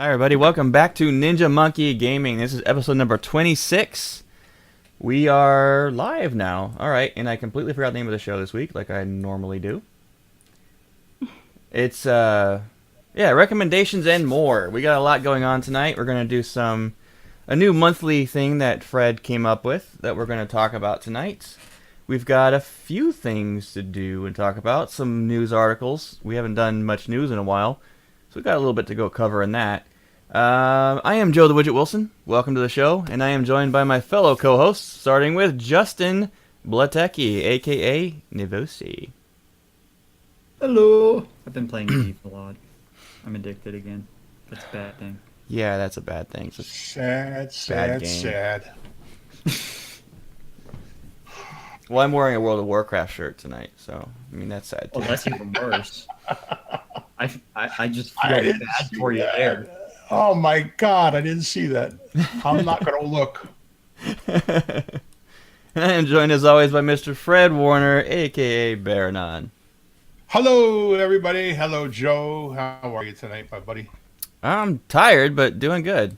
Hi everybody, welcome back to Ninja Monkey Gaming. This is episode number 26. We are live now. Alright, and I completely forgot the name of the show this week, like I normally do. It's, recommendations and more. We got a lot going on tonight. We're going to do a new monthly thing that Fred came up with that we're going to talk about tonight. We've got a few things to do and talk about, some news articles. We haven't done much news in a while, so we've got a little bit to go cover in that. I am Joe the Widget Wilson. Welcome to the show, and I am joined by my fellow co-hosts, starting with Justin Blatecki, aka Nivosi. Hello. I've been playing Eve a lot. I'm addicted again. That's a bad thing. Yeah, that's a bad thing. It's a Sad. Well, I'm wearing a World of Warcraft shirt tonight, so I mean that's sad too. Well, that's even worse. I just feel bad for you there. Oh my God, I didn't see that. I'm not going to look. And I am joined as always by Mr. Fred Warner, aka Baranon. Hello, everybody. Hello, Joe. How are you tonight, my buddy? I'm tired, but doing good.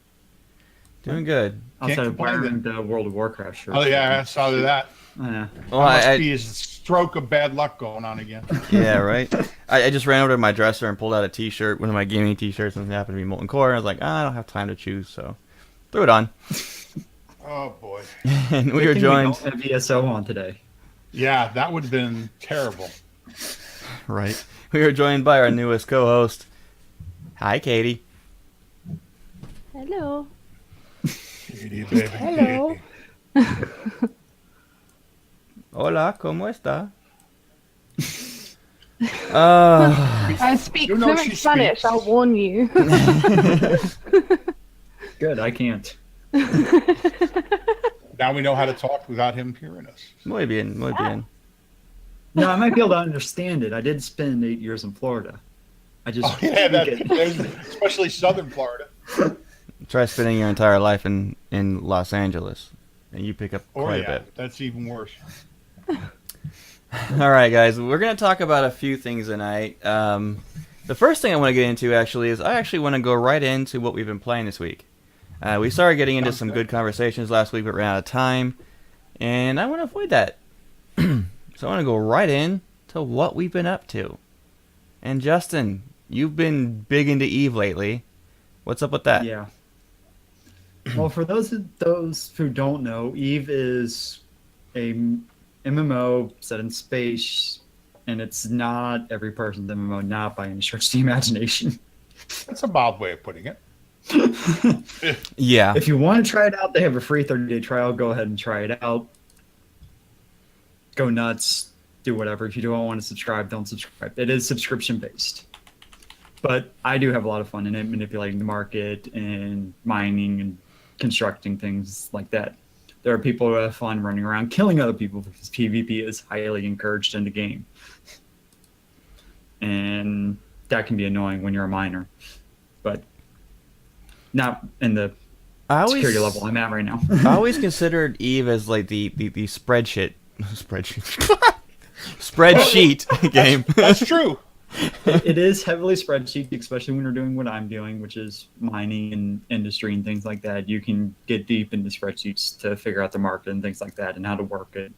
Doing good. Outside of wearing the World of Warcraft shirt. Oh, yeah, I saw that. Yeah. Well, Must be a stroke of bad luck going on again. Yeah, right. I just ran over to my dresser and pulled out a T-shirt, one of my gaming T-shirts, and it happened to be Molten Core. I was like, I don't have time to choose, so threw it on. Oh, boy. And we were joined. We don't have ESO on today. Yeah, that would have been terrible. Right. We were joined by our newest co-host. Hi, Katie. Hello. Katie, baby. Hello. Hola, ¿cómo está? I speak You know fluent she Spanish, speaks. I'll warn you. Good, I can't. Now we know how to talk without him hearing us. Muy bien, muy bien. No, I might be able to understand it. I did spend 8 years in Florida. I just Oh, yeah, especially southern Florida. Try spending your entire life in Los Angeles, and you pick up quite a bit. That's even worse. All right, guys, we're going to talk about a few things tonight. The first thing I want to get into, actually, is I actually want to go right into what we've been playing this week. We started getting into some good conversations last week, but ran out of time, and I want to avoid that. So I want to go right in to what we've been up to. And Justin, you've been big into Eve lately. What's up with that? Yeah. Well, for those who don't know, Eve is a MMO set in space, and it's not every person's MMO, not by any stretch of the imagination. That's a mild way of putting it. Yeah. If you want to try it out, they have a free 30-day trial. Go ahead and try it out. Go nuts. Do whatever. If you don't want to subscribe, don't subscribe. It is subscription-based. But I do have a lot of fun in it, manipulating the market and mining and constructing things like that. There are people who have fun running around killing other people because PvP is highly encouraged in the game. And that can be annoying when you're a miner. But not in the security level I'm at right now. I always considered Eve as like the spreadsheet game. That's true. It is heavily spreadsheet, especially when you're doing what I'm doing, which is mining and industry and things like that. You can get deep into spreadsheets to figure out the market and things like that and how to work it.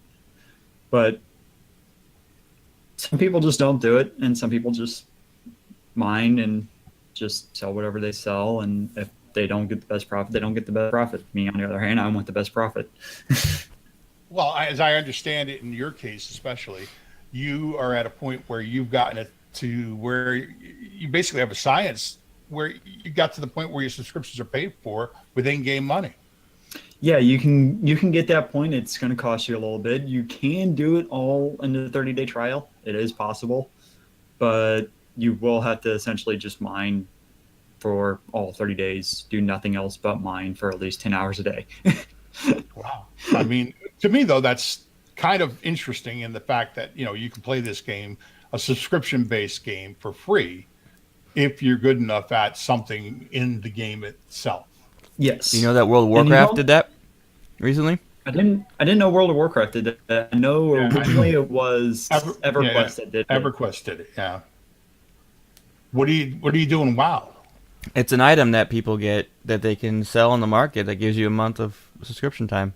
But some people just don't do it, and some people just mine and just sell whatever they sell, and if they don't get the best profit, they don't get the best profit. Me, on the other hand, I want the best profit. Well, as I understand it, in your case especially, you are at a point where you've gotten it to where you basically have a science where you got to the point where your subscriptions are paid for with in-game money. Yeah, you can get that point. It's going to cost you a little bit. You can do it all in the 30-day trial. It is possible, but you will have to essentially just mine for all 30 days, do nothing else but mine for at least 10 hours a day. Wow. I mean, to me, though, that's kind of interesting in the fact that, you can play this game, a subscription-based game, for free if you're good enough at something in the game itself. Yes. You know that World of Warcraft did that recently? I didn't know World of Warcraft did that. I know originally it was EverQuest that did it. EverQuest did it, yeah. What do you do in WoW? It's an item that people get that they can sell on the market that gives you a month of subscription time.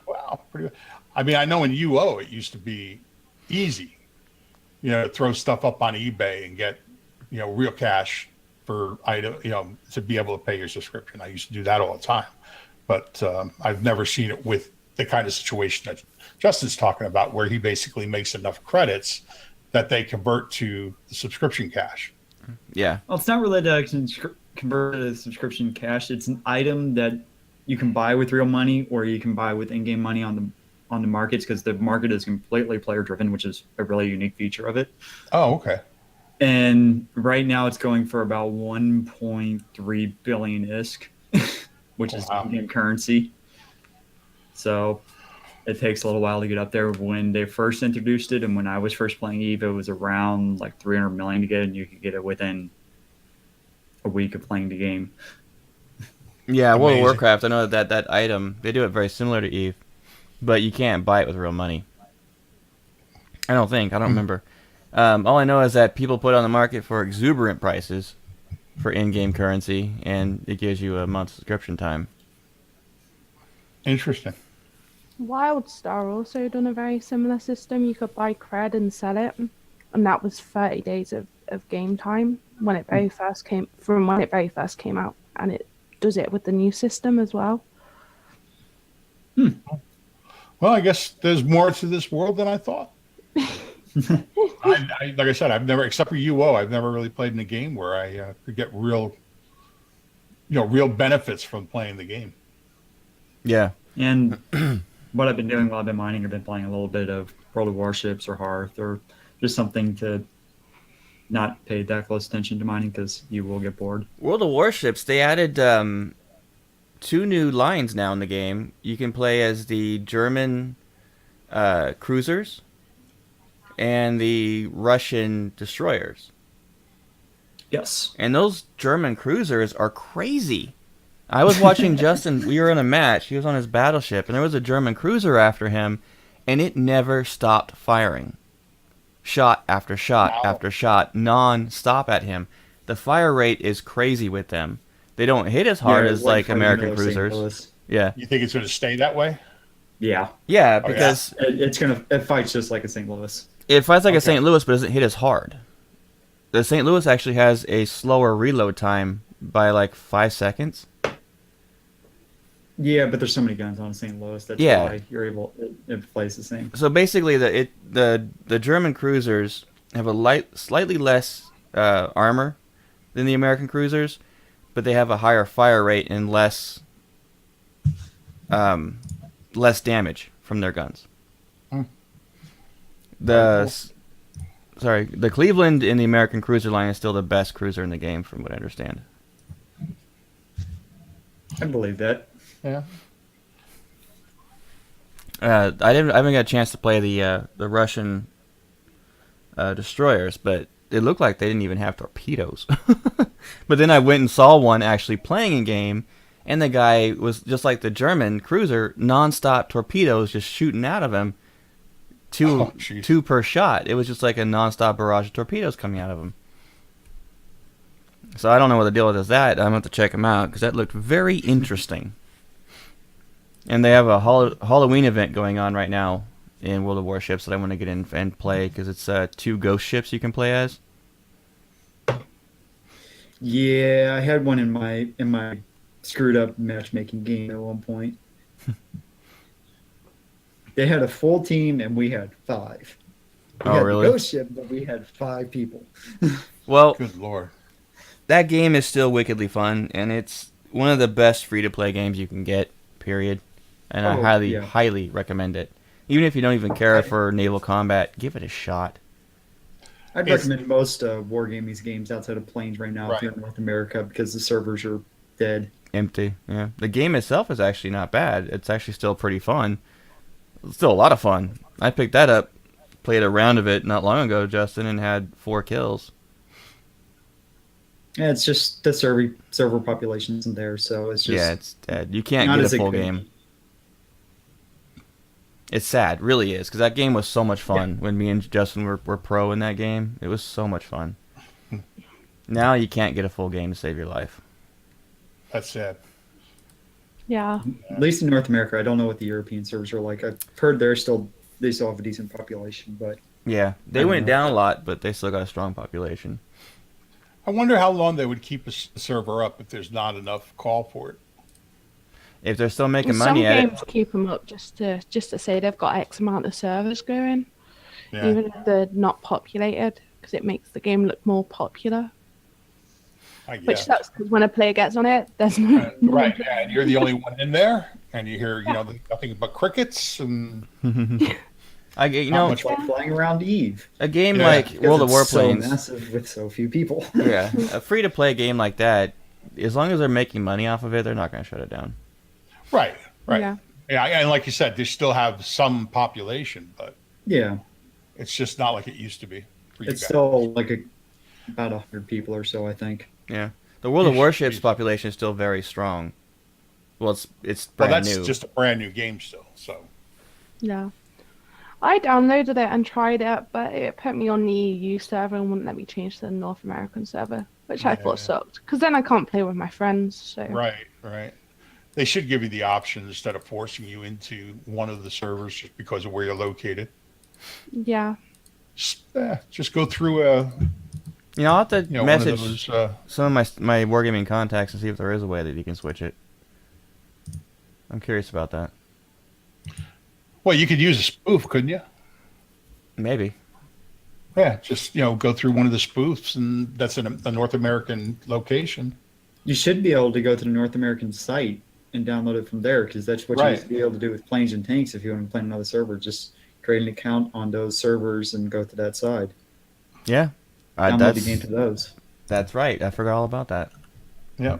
Wow, pretty good. I mean, I know in UO it used to be easy, to throw stuff up on eBay and get, real cash for item, to be able to pay your subscription. I used to do that all the time, but I've never seen it with the kind of situation that Justin's talking about, where he basically makes enough credits that they convert to the subscription cash. Yeah. Well, it's not related to convert to subscription cash. It's an item that you can buy with real money, or you can buy with in-game money on the markets, because the market is completely player-driven, which is a really unique feature of it. Oh, okay. And right now it's going for about 1.3 billion ISK, which is in-game currency. So it takes a little while to get up there. When they first introduced it, and when I was first playing EVE, it was around like 300 million to get it, and you could get it within a week of playing the game. Yeah, World of Amazing. Warcraft, I know that item, they do it very similar to EVE, but you can't buy it with real money. I don't remember. All I know is that people put it on the market for exuberant prices for in-game currency, and it gives you a month's subscription time. Interesting. WildStar also done a very similar system. You could buy cred and sell it, and that was 30 days of game time when it very first came out, and it does it with the new system as well. Well, I guess there's more to this world than I thought. Like I said, I've never, except for UO, I've never really played in a game where I could get real benefits from playing the game. Yeah. And what I've been doing while I've been mining, I've been playing a little bit of World of Warships or Hearth, or just something to not pay that close attention to mining, because you will get bored. World of Warships, they added 2 new lines now in the game. You can play as the German cruisers and the Russian destroyers. Yes. And those German cruisers are crazy. I was watching Justin, we were in a match, he was on his battleship, and there was a German cruiser after him, and it never stopped firing. Shot after shot after shot, non-stop at him. The fire rate is crazy with them. They don't hit as hard as like American cruisers. Yeah. You think it's going to stay that way? Yeah. Yeah, because it fights just like a St. Louis. it fights like a St. Louis, but doesn't hit as hard. The St. Louis actually has a slower reload time by like 5 seconds. Yeah, but there's so many guns on St. Louis. That's Yeah. why you're able. It plays the same. So basically, the German cruisers have a slightly less armor than the American cruisers, but they have a higher fire rate and less damage from their guns. The Cleveland in the American cruiser line is still the best cruiser in the game, from what I understand. I believe that. Yeah. I haven't got a chance to play the Russian destroyers, but it looked like they didn't even have torpedoes. But then I went and saw one actually playing a game, and the guy was just like the German cruiser, non-stop torpedoes just shooting out of him, two per shot. It was just like a non-stop barrage of torpedoes coming out of him. So I don't know what the deal with is that. I'm going to have to check them out, because that looked very interesting. And they have a Halloween event going on right now in World of Warships that I want to get in and play, because it's 2 ghost ships you can play as. Yeah, I had one in my screwed up matchmaking game at one point. They had a full team and we had 5. We had really? The ghost ship, but we had 5 people. Well, Good Lord. that game is still wickedly fun, and it's one of the best free-to-play games you can get, period. And I highly recommend it. Even if you don't even care for naval combat, give it a shot. I'd recommend most Wargaming games outside of planes right now if you're in North America, because the servers are dead. Empty, yeah. The game itself is actually not bad. It's actually still pretty fun. It's still a lot of fun. I picked that up, played a round of it not long ago, Justin, and had 4 kills. Yeah, it's just the server population isn't there, so it's just it's dead. You can't get a full game. It's sad, really is, because that game was so much fun when me and Justin were pro in that game. It was so much fun. Now you can't get a full game to save your life. That's sad. Yeah. At least in North America, I don't know what the European servers are like. I've heard they still have a decent population, but Yeah, they I don't went know. down a lot, but they still got a strong population. I wonder how long they would keep a server up if there's not enough call for it. If they're still making Some money at it, games keep them up just to say they've got X amount of servers going, Yeah. even if they're not populated, because it makes the game look more popular. I Which guess. sucks because when a player gets on it, there's no Right, yeah, and you're the only one in there, and you hear, nothing but crickets and I get not much like flying around Eve. a game Yeah, like Because World of it's so Warplanes. massive with so few people. Yeah, a free-to-play game like that, as long as they're making money off of it, they're not going to shut it down. right. Yeah. Yeah, and like you said, they still have some population, but Yeah, it's just not like it used to be for you it's guys. still like about 100 people or so, I think. Yeah, the World of Yeesh, Warships yeesh. population is still very strong. Well, it's Well, brand that's new. just a brand new game still. So Yeah. I downloaded it and tried it, but it put me on the EU server and wouldn't let me change to the North American server, which I Yeah. thought sucked. Because then I can't play with my friends. So right. They should give you the option instead of forcing you into one of the servers just because of where you're located. yeah. Just go through I'll have to one of message those. some of my wargaming contacts and see if there is a way that you can switch it. I'm curious about that. Well, you could use a spoof, couldn't you? Maybe. Yeah, just go through one of the spoofs, and that's a North American location. You should be able to go to the North American site and download it from there, because that's what you Right. used to be able to do with planes and tanks if you want to play on another server. Just create an account on those servers and go to that side. Yeah. Download the game to those. That's right. I forgot all about that. Yeah.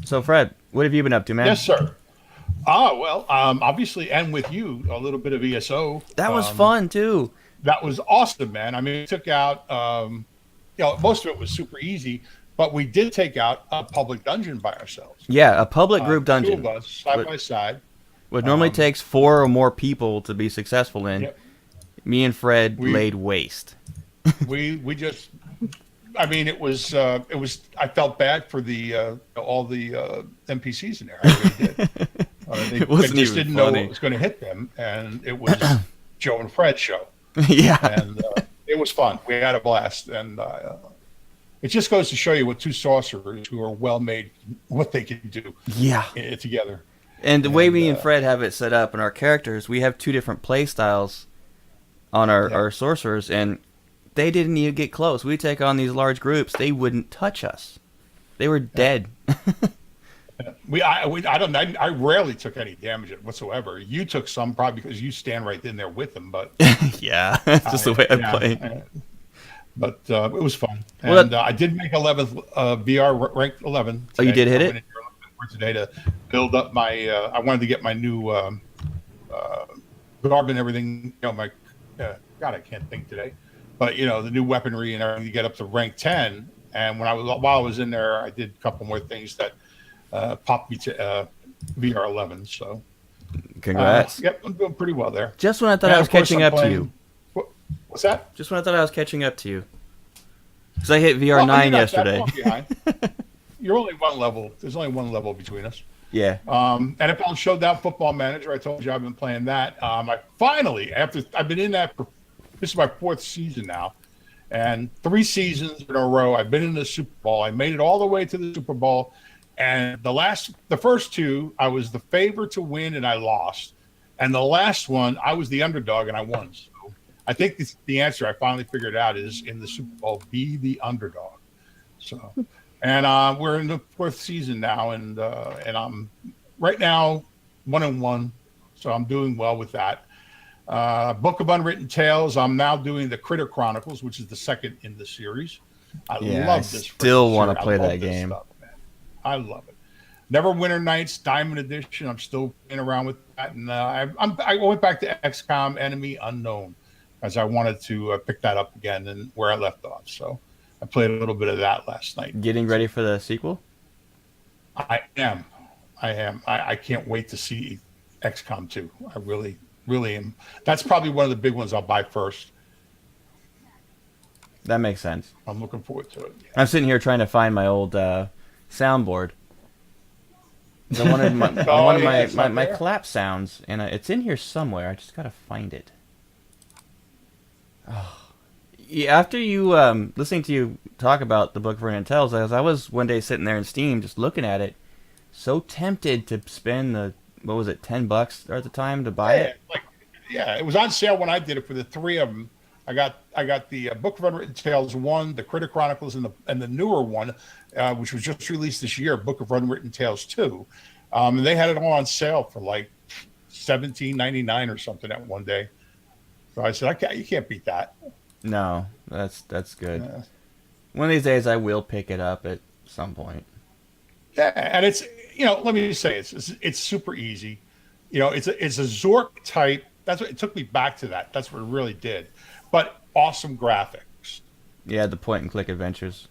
So, Fred, what have you been up to, man? Yes, sir. Well, obviously, and with you, a little bit of ESO. That was fun, too. That was awesome, man. I mean, we took out, most of it was super easy, but we did take out a public dungeon by ourselves. Yeah, a public group dungeon. Two of us, side What- by side. What normally takes 4 or more people to be successful in. Yep. Me and Fred We- laid waste. We just, I mean, it was. I felt bad for all the NPCs in there. I really did. It wasn't they just even didn't know funny. what was going to hit them, and it was Joe and Fred's show, Yeah. and it was fun. We had a blast, and it just goes to show you what two sorcerers who are well made, what they can do Yeah. together. And the way And, me and Fred have it set up in our characters, we have 2 different play styles on our sorcerers, and they didn't even get close. We take on these large groups, they wouldn't touch us. They were dead. I rarely took any damage whatsoever. You took some probably because you stand right in there with them, but Yeah, that's just the way I yeah, play. But it was fun, Well, and I did make 11th VR ranked 11. Oh, you did hit I it? went in here for today to build up my. I wanted to get my new garb and everything. My God, I can't think today, but the new weaponry and everything to get up to rank 10. And while I was in there, I did a couple more things that popped me to VR 11. So Congrats. yep, I'm doing pretty well there. Just when I thought And I was of course, catching I'm up to playing- you. What's that? Just when I thought I was catching up to you. Because I hit VR Well, 9 you're not that yesterday. far behind. You're only one level. There's only one level between us. Yeah. NFL Showdown Football Manager. I told you I've been playing that. I finally, after I've been in that, this is my 4th season now, and 3 seasons in a row, I've been in the Super Bowl. I made it all the way to the Super Bowl, and the first 2, I was the favorite to win, and I lost, and the last one, I was the underdog, and I won. So I think the answer I finally figured out is in the Super Bowl, be the underdog. So. And we're in the 4th season now, and I'm right now 1-1, so I'm doing well with that. Book of Unwritten Tales. I'm now doing the Critter Chronicles, which is the 2nd in the series. I love this. Still want series. to play I love that this game. stuff, man. I love it. Neverwinter Nights Diamond Edition. I'm still playing around with that, and I went back to XCOM Enemy Unknown as I wanted to pick that up again and where I left off. So. I played a little bit of that last night. Getting ready for the sequel? I am. I can't wait to see XCOM 2. I really am. That's probably one of the big ones I'll buy first. That makes sense. I'm looking forward to it. I'm sitting here trying to find my old soundboard. I wanted my clap sounds, and it's in here somewhere. I just gotta find it. Oh. Yeah, after you listening to you talk about the Book of Vernon Tales, I was one day sitting there in Steam just looking at it, so tempted to spend the what was it, $10 at the time to buy it. It was on sale when I did it for the 3 of them. I got the Book of Unwritten Tales 1, the Critter Chronicles, and the newer one, which was just released this year, Book of Unwritten Tales 2. And they had it all on sale for like $17.99 or something that one day. So I said, you can't beat that. No, that's good. One of these days I will pick it up at some point. Yeah, and it's let me just say it's super easy. It's a Zork type. That's what it took me back to that. That's what it really did. But awesome graphics. Yeah, the point and click adventures.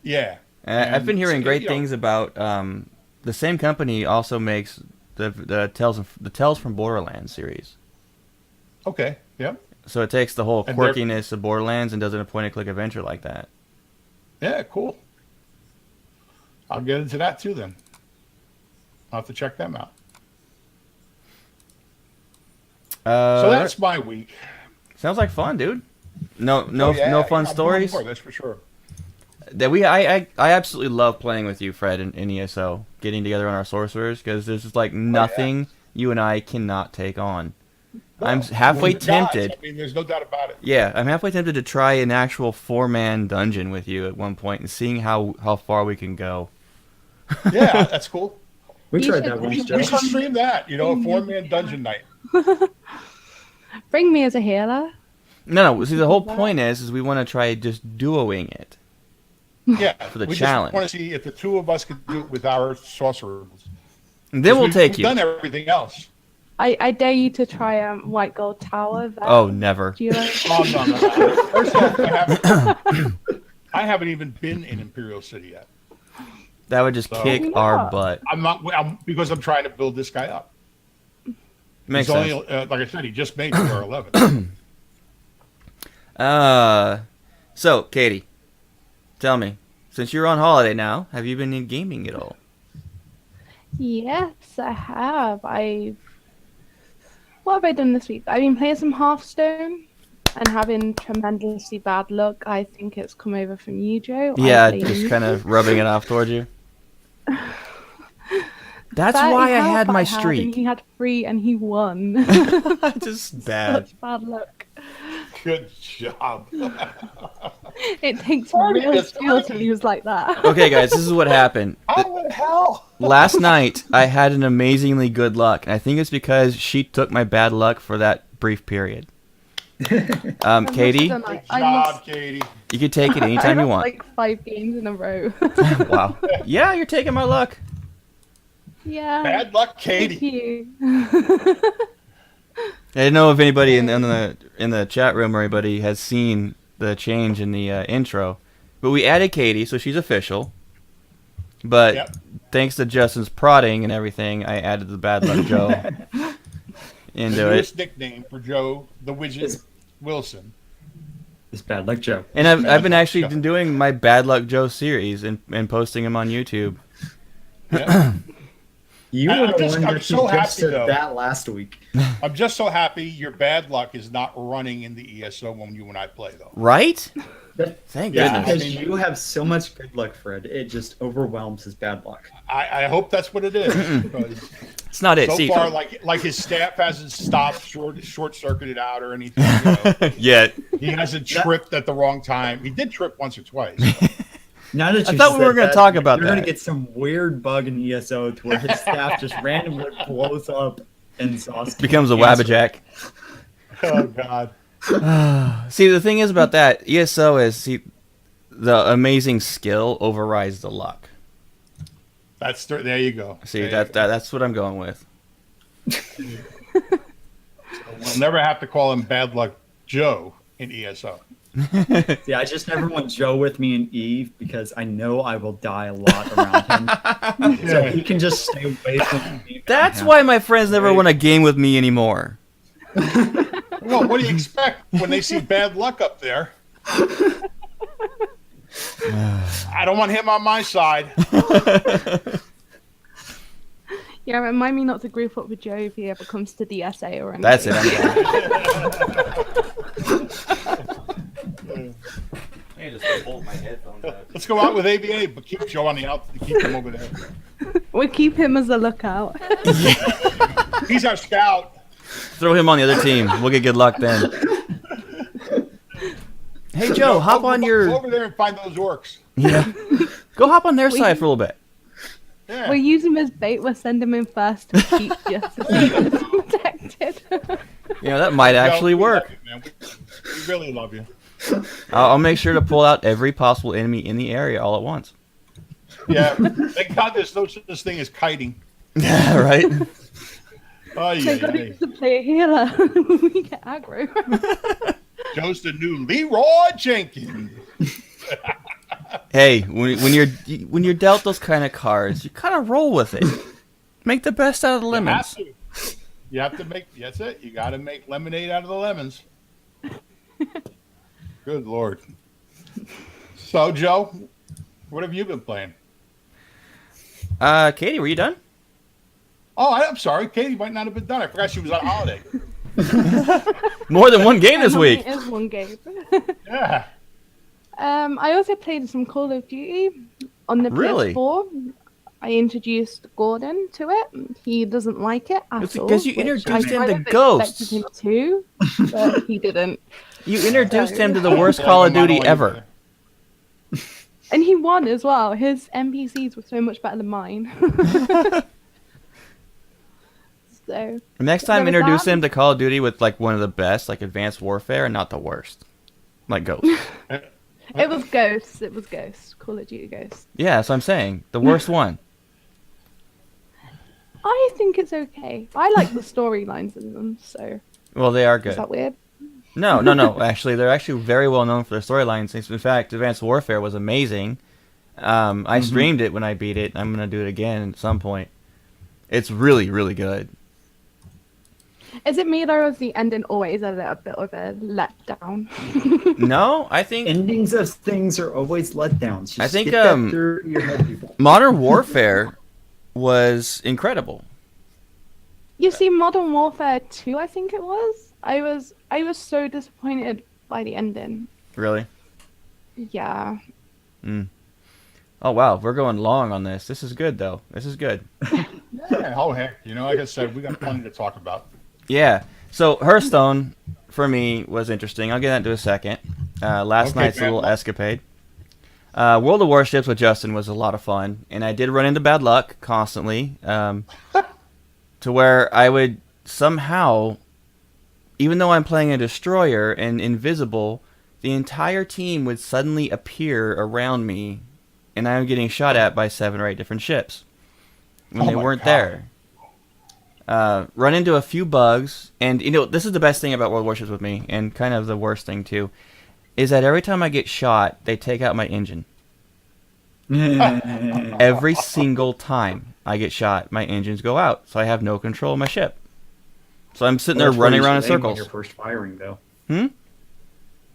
Yeah. And I've been hearing great things about the same company also makes the Tales from Borderlands series. Okay. Yep. So it takes the whole quirkiness of Borderlands and does it a point and click adventure like that. Yeah, cool. I'll get into that too then. I'll have to check them out. So that's my week. Sounds like fun, dude. No fun stories. That's for sure. I absolutely love playing with you, Fred, in ESO, getting together on our sorcerers, because there's just like nothing you and I cannot take on. No, I'm halfway tempted. I mean, there's no doubt about it. Yeah, I'm halfway tempted to try an actual 4-man dungeon with you at one point and seeing how far we can go. Yeah, that's cool. We tried that once. We should stream that. A 4-man dungeon night. Bring me as a healer. No. See, the whole point is we want to try just duoing it. Yeah, for the we challenge. Just want to see if the two of us could do it with our sorcerers. And then we'll take you. We've done everything else. I dare you to try White Gold Tower. Oh, never. No. First off, I haven't even been in Imperial City yet. That would just kick our butt. Because I'm trying to build this guy up. Makes sense. Like I said, he just made Star 11. So, Katie, tell me, since you're on holiday now, have you been in gaming at all? Yes, I have. What have I done this week? I've been playing some Hearthstone and having tremendously bad luck. I think it's come over from you, Joe. Yeah, just kind of rubbing it off towards you. That's why I had my streak. He had 3 and he won. Just bad. Such bad luck. Good job. It takes real skill to lose like that. Okay, guys, this is what happened. How the hell? Last night, I had an amazingly good luck, and I think it's because she took my bad luck for that brief period. Katie? Good job, Katie. You can take it anytime you want. Like 5 games in a row. Wow. Yeah, you're taking my luck. Yeah. Bad luck, Katie. Thank you. I didn't know if anybody in the chat room or anybody has seen the change in the intro, but we added Katie, so she's official. But thanks to Justin's prodding and everything, I added the Bad Luck Joe into it. Nickname for Joe, the Widget Wilson. It's Bad Luck Joe. And I've been actually been doing my Bad Luck Joe series and posting them on YouTube. Yeah. You were the one that so just said though. that last week. I'm just so happy your bad luck is not running in the ESO when you and I play, though. Right? Thank Yeah, goodness. because you have so much good luck, Fred. It just overwhelms his bad luck. I hope that's what it is. Because it's not it. so See, far, like his staff hasn't stopped, short-circuited out or anything. Yet. He hasn't tripped at the wrong time. He did trip once or twice. Now that you I thought we were going to talk about you're that. You're going to get some weird bug in ESO to where his staff just randomly blows up and becomes a Wabbajack. Oh, God. See, the thing is about that, ESO is the amazing skill overrides the luck. There you go. See, that's what I'm going with. We'll never have to call him Bad Luck Joe in ESO. Yeah, I just never want Joe with me in Eve because I know I will die a lot around him. So he can just stay away from me. That's why my friends never want to game with me anymore. Well, what do you expect when they see bad luck up there? I don't want him on my side. Yeah, remind me not to group up with Joe if he ever comes to DSA or anything. That's it. I'm done. I just hold my headphones out. Let's go out with ABA, but keep Joe on the out. Keep him over there. We'll keep him as a lookout. He's our scout. Throw him on the other team. We'll get good luck then. Hey Joe, hop on Go your. over there and find those orcs. Yeah. Go hop on their side for a little bit. Yeah. We'll use him as bait. We'll send him in first to cheat just to see if it's protected. You know, that might actually We love work. you, man. We really love you. I'll make sure to pull out every possible enemy in the area all at once. Yeah. Thank God there's no such thing as kiting. Yeah, right? Oh, yeah. They got to play a healer. We get aggro. Joe's the new Leroy Jenkins. Hey, when you're dealt those kind of cards, you kind of roll with it. Make the best out of the lemons. You have to make. That's it. You got to make lemonade out of the lemons. Good Lord. So, Joe, what have you been playing? Katie, were you done? Oh, I'm sorry. Katie might not have been done. I forgot she was on holiday. More than one game this week. It is one game. Yeah. I also played some Call of Duty on the Really? PS4. I introduced Gordon to it. He doesn't like it at It's all. because you which introduced I him kind to of Ghosts. expected him to, but he didn't. You introduced him to the worst Call of Duty ever. And he won as well. His NPCs were so much better than mine. So Next time, There was introduce that. him to Call of Duty with like one of the best, like Advanced Warfare, and not the worst, like Ghosts. it was Ghosts. It was Ghosts. Call of Duty Ghosts. Yeah, that's what I'm saying. The worst one. I think it's okay. I like the storylines in them. So Well, they are is good. that weird? No. Actually, they're actually very well known for their storylines. In fact, Advanced Warfare was amazing. I streamed it when I beat it. I'm gonna do it again at some point. It's really, really good. Is it me or is the ending always a little bit of a letdown? No, I think Endings of things are always letdowns. Just I think, get that through your head, people. Modern Warfare was incredible. You see, Modern Warfare 2, I think it was. I was so disappointed by the ending. Really? Yeah. Oh wow, we're going long on this. This is good though. This is good. Yeah, oh heck, like I said, we got plenty to talk about. Yeah. So Hearthstone for me was interesting. I'll get into a second. Last Okay, night's man. little escapade. World of Warships with Justin was a lot of fun, and I did run into bad luck constantly, to where I would somehow, even though I'm playing a destroyer and invisible, the entire team would suddenly appear around me, and I'm getting shot at by 7 or 8 different ships when Oh they my weren't God. there. Run into a few bugs, and this is the best thing about World Warships with me, and kind of the worst thing too, is that every time I get shot, they take out my engine. Every single time I get shot, my engines go out, so I have no control of my ship. So I'm sitting there That's where running you around in should aim When circles. you're first firing, though. Hmm?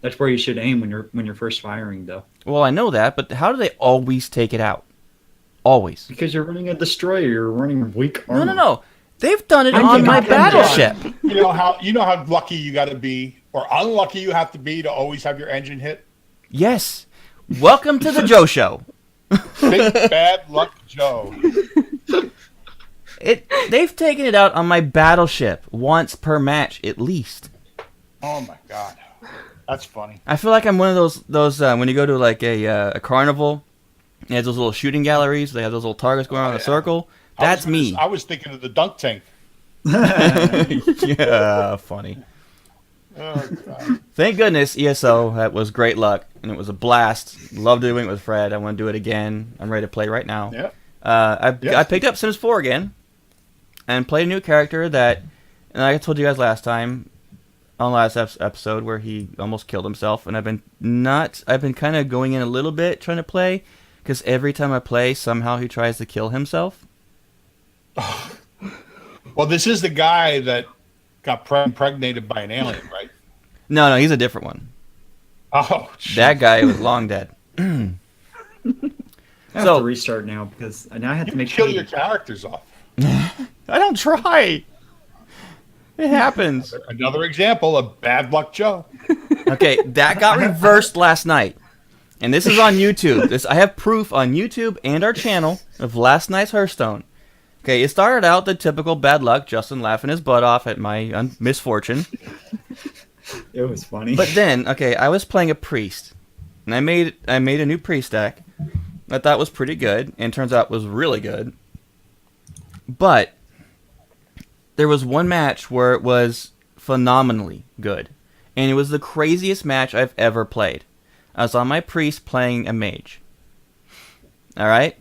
That's where you should aim when you're first firing, though. Well, I know that, but how do they always take it out? Always. Because you're running a destroyer, you're running weak armor. No. They've done it I'm on my thinking- battleship. You know how lucky you got to be, or unlucky you have to be, to always have your engine hit. Yes. Welcome to the Joe Show. Big bad luck, Joe. They've taken it out on my battleship once per match at least. Oh my God, that's funny. I feel like I'm one of those when you go to like a carnival, and has those little shooting galleries. They have those little targets going around in a circle. That's me. I was thinking of the dunk tank. Yeah, funny. Oh God. Thank goodness ESO. That was great luck, and it was a blast. Loved doing it with Fred. I want to do it again. I'm ready to play right now. Yeah. I Yes. picked up Sims 4 again, and played a new character that, and like I told you guys last time, on last episode where he almost killed himself, and I've been kind of going in a little bit trying to play, because every time I play, somehow he tries to kill himself. Well, this is the guy that got impregnated by an alien, right? No, he's a different one. Oh, That guy was long dead. I have So- to restart now because now I have to you make kill your characters off. I don't try. It happens. Another example of bad luck Joe. Okay, that got reversed last night. And this is on YouTube. I have proof on YouTube and our channel of last night's Hearthstone. Okay, it started out the typical bad luck, Justin laughing his butt off at my misfortune. It was funny. But then, okay, I was playing a priest, and I made a new priest deck. I thought was pretty good, and turns out was really good. But there was one match where it was phenomenally good, and it was the craziest match I've ever played. I was on my priest playing a mage. All right,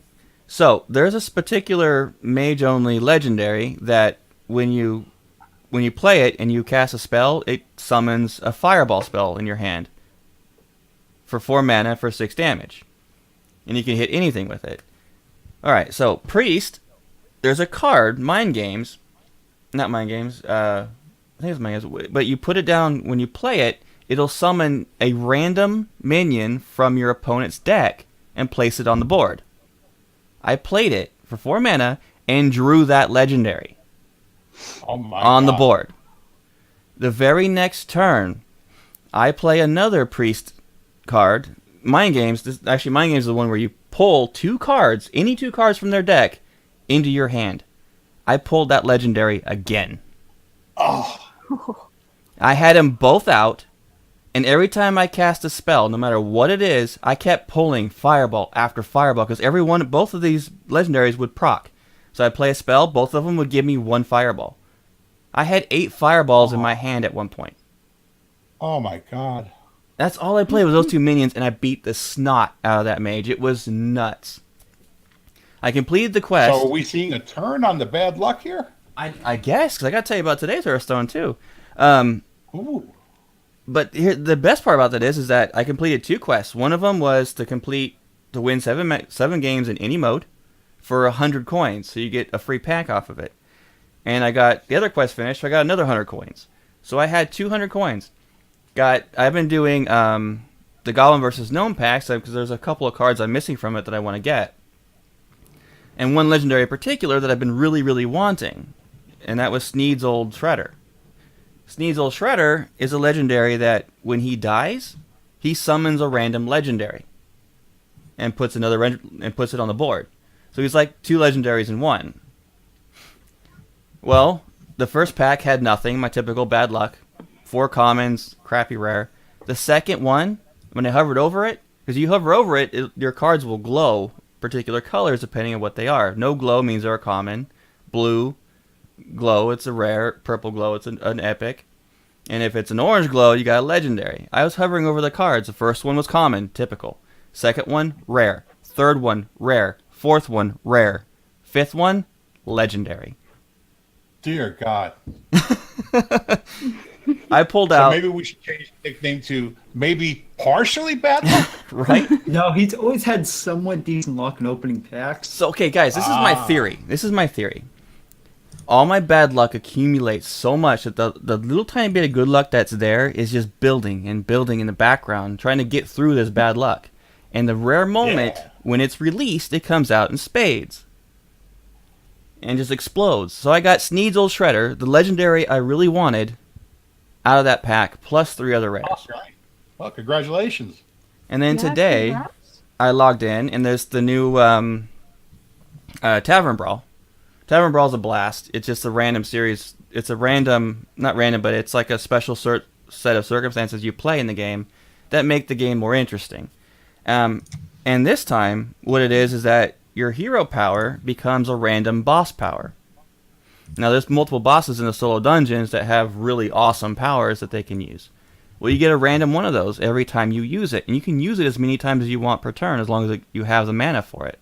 so there's this particular mage-only legendary that when you play it and you cast a spell, it summons a fireball spell in your hand for 4 mana for 6 damage. And you can hit anything with it. Alright, so Priest, there's a card, Mind Games. Not Mind Games, I think it's Mind Games. But you put it down, when you play it, it'll summon a random minion from your opponent's deck and place it on the board. I played it for 4 mana and drew that legendary. Oh my on the God. board. The very next turn, I play another priest card. Mind Games. Mind Games is the one where you pull 2 cards, any 2 cards from their deck, into your hand. I pulled that legendary again. Oh, I had them both out, and every time I cast a spell, no matter what it is, I kept pulling fireball after fireball because both of these legendaries would proc. So I'd play a spell, both of them would give me 1 fireball. I had 8 fireballs in my hand at one point. oh my God. That's all I played was those 2 minions, and I beat the snot out of that mage. It was nuts. I completed the quest. So are we seeing a turn on the bad luck here? I guess, because I got to tell you about today's Hearthstone, too. Ooh. But here, the best part about that is that I completed 2 quests. One of them was to win 7 games in any mode for 100 coins, so you get a free pack off of it. And I got the other quest finished, so I got another 100 coins. So I had 200 coins. I've been doing the Goblin versus Gnome packs because there's a couple of cards I'm missing from it that I want to get. And one legendary in particular that I've been really, really wanting, and that was Sneed's Old Shredder. Sneed's Old Shredder is a legendary that when he dies, he summons a random legendary and puts it on the board. So he's like 2 legendaries in one. Well, the first pack had nothing, my typical bad luck. 4 commons, crappy rare. The second one, when I hovered over it, because you hover over it, your cards will glow particular colors depending on what they are. No glow means they're a common. Blue glow, it's a rare. Purple glow, it's an epic. And if it's an orange glow, you got a legendary. I was hovering over the cards. The first one was common, typical. Second one, rare. Third one, rare. Fourth one, rare. Fifth one, legendary. Dear God. I pulled So out, maybe we should change the nickname to maybe partially bad luck. right? No, he's always had somewhat decent luck in opening packs. So, okay, guys, this is my theory. This is my theory. All my bad luck accumulates so much that the little tiny bit of good luck that's there is just building and building in the background, trying to get through this bad luck. And the rare moment when it's released, it comes out in spades. And just explodes. So I got Sneed's Old Shredder, the legendary I really wanted, out of that pack, plus 3 other rares. All right. Well, congratulations. And then Yeah, today, congrats. I logged in, and there's the new Tavern Brawl. Tavern Brawl's a blast. It's just a random series. It's a random, not random, but it's like a special set of circumstances you play in the game that make the game more interesting. And this time, what it is that your hero power becomes a random boss power. Now, there's multiple bosses in the solo dungeons that have really awesome powers that they can use. Well, you get a random one of those every time you use it, and you can use it as many times as you want per turn as long as you have the mana for it.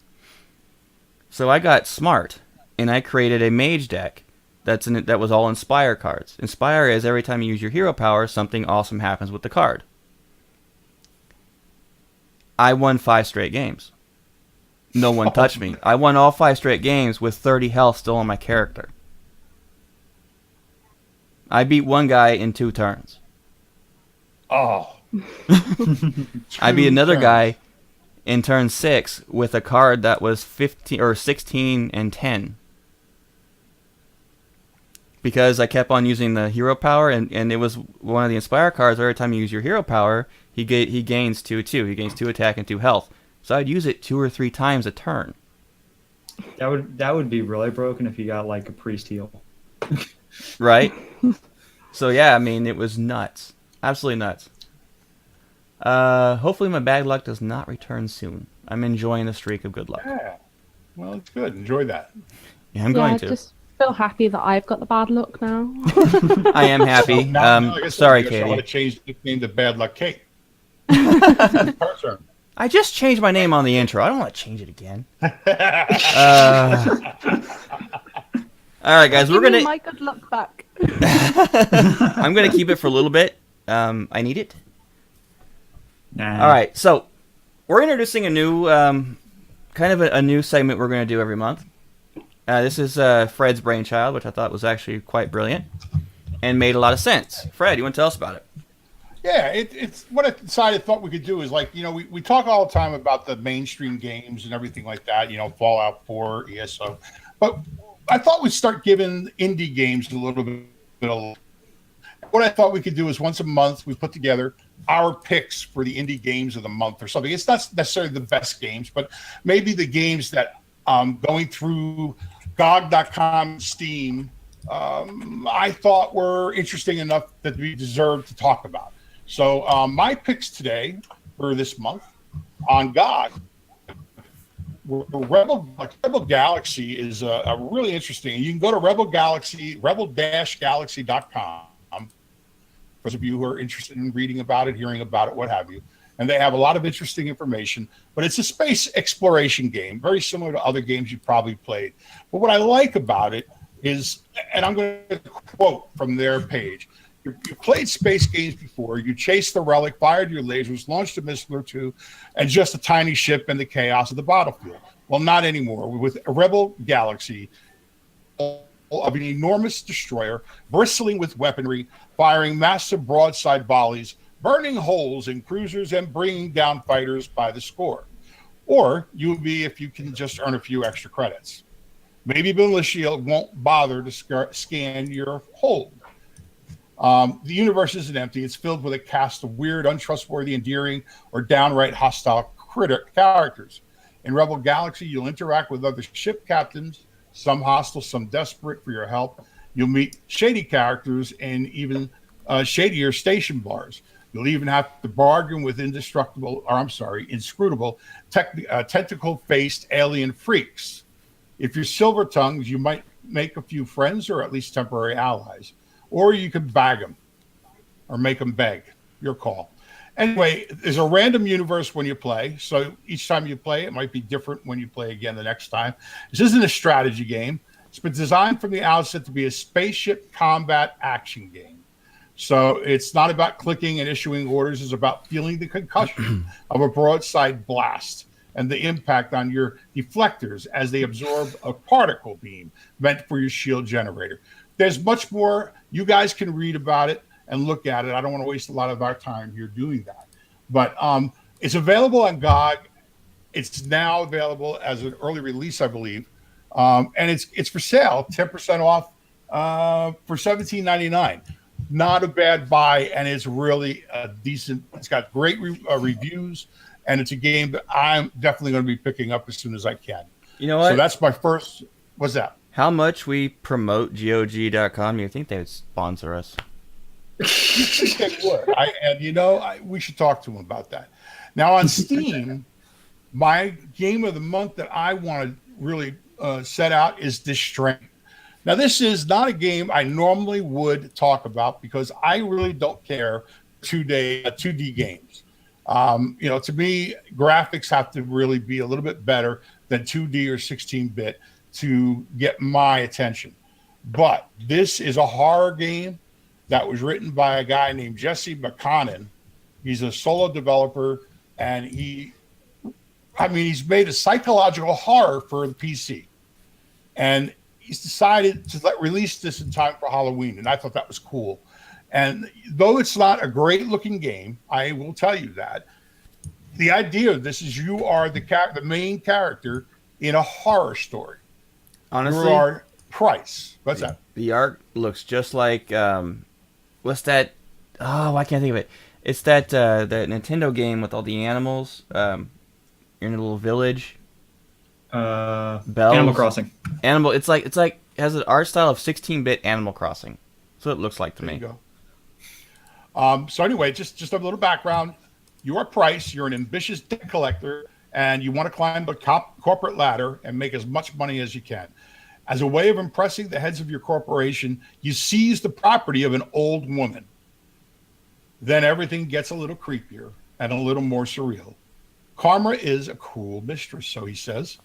So I got smart, and I created a mage deck that was all Inspire cards. Inspire is every time you use your hero power, something awesome happens with the card. I won 5 straight games. No one touched me. I won all 5 straight games with 30 health still on my character. I beat one guy in 2 turns. Oh, I'd be 2 another turns. guy in turn 6 with a card that was 15 or 16 and 10. Because I kept on using the hero power, and it was one of the Inspire cards. Every time you use your hero power, he gains 2/2. He gains 2 attack and 2 health. So I'd use it 2 or 3 times a turn. That would be really broken if you got like a priest heal. Right? So yeah, I mean, it was nuts. Absolutely nuts. Hopefully my bad luck does not return soon. I'm enjoying the streak of good luck. Yeah. Well, it's good. Enjoy that. Yeah, I'm going to. Just feel happy that I've got the bad luck now. I am happy. Now, like I said, Sorry, I guess I want Katie. to change the nickname to Bad Luck Kate. Her turn. I just changed my name on the intro. I don't want to change it again. All right, guys, we're Give me gonna. my good luck back. I'm gonna keep it for a little bit. I need it. Nah. All right, so we're introducing a new, kind of a new segment we're going to do every month. This is Fred's brainchild, which I thought was actually quite brilliant and made a lot of sense. Fred, you want to tell us about it? Yeah, it's what I thought we could do is like, we talk all the time about the mainstream games and everything like that, Fallout 4, ESO. But I thought we'd start giving indie games a little bit of. What I thought we could do is once a month we put together our picks for the indie games of the month or something. It's not necessarily the best games, but maybe the games that going through GOG.com, Steam, I thought were interesting enough that we deserve to talk about. So my picks today for this month on GOG, Rebel Galaxy is a really interesting. You can go to rebel-galaxy.com for those of you who are interested in reading about it, hearing about it, what have you. And they have a lot of interesting information, but it's a space exploration game, very similar to other games you've probably played. But what I like about it is, and I'm going to quote from their page, you played space games before, you chased the relic, fired your lasers, launched a missile or two, and just a tiny ship in the chaos of the battlefield. Well, not anymore. With a Rebel Galaxy of an enormous destroyer, bristling with weaponry, firing massive broadside volleys, burning holes in cruisers, and bringing down fighters by the score. Or you would be if you can just earn a few extra credits. Maybe militia won't bother to scan your hold. The universe isn't empty. It's filled with a cast of weird, untrustworthy, endearing, or downright hostile characters. In Rebel Galaxy, you'll interact with other ship captains, some hostile, some desperate for your help. You'll meet shady characters and even shadier station bars. You'll even have to bargain with inscrutable tentacle-faced alien freaks. If you're silver tongues, you might make a few friends or at least temporary allies. Or you can bag them or make them beg. Your call. Anyway, there's a random universe when you play. So each time you play, it might be different when you play again the next time. This isn't a strategy game. It's been designed from the outset to be a spaceship combat action game. So it's not about clicking and issuing orders. It's about feeling the concussion of a broadside blast and the impact on your deflectors as they absorb a particle beam meant for your shield generator. There's much more. You guys can read about it and look at it. I don't want to waste a lot of our time here doing that. But it's available on GOG. It's now available as an early release, I believe. And it's for sale, 10% off for $17.99. Not a bad buy, and it's really decent. It's got great reviews, and it's a game that I'm definitely going to be picking up as soon as I can. You know what? So that's my first. What's that? How much we promote GOG.com, you think they would sponsor us? They would. We should talk to them about that. Now on Steam, my game of the month that I want to really set out is The Strain. Now, this is not a game I normally would talk about because I really don't care 2D games. To me, graphics have to really be a little bit better than 2D or 16-bit to get my attention. But this is a horror game that was written by a guy named Jesse McConnell. He's a solo developer, and he's made a psychological horror for the PC. And he's decided to release this in time for Halloween, and I thought that was cool. And though it's not a great looking game, I will tell you that the idea of this is you are the main character in a horror story. Honestly, You are Price. What's that? the art looks just like what's that? Oh, I can't think of it. It's that Nintendo game with all the animals. You're in a little village. Bells. Animal Crossing. It's like has an art style of 16-bit Animal Crossing. So it looks like to There me. you go. So anyway, just a little background. You are Price. You're an ambitious debt collector, and you want to climb the corporate ladder and make as much money as you can. As a way of impressing the heads of your corporation, you seize the property of an old woman. Then everything gets a little creepier and a little more surreal. Karma is a cruel mistress, so he says.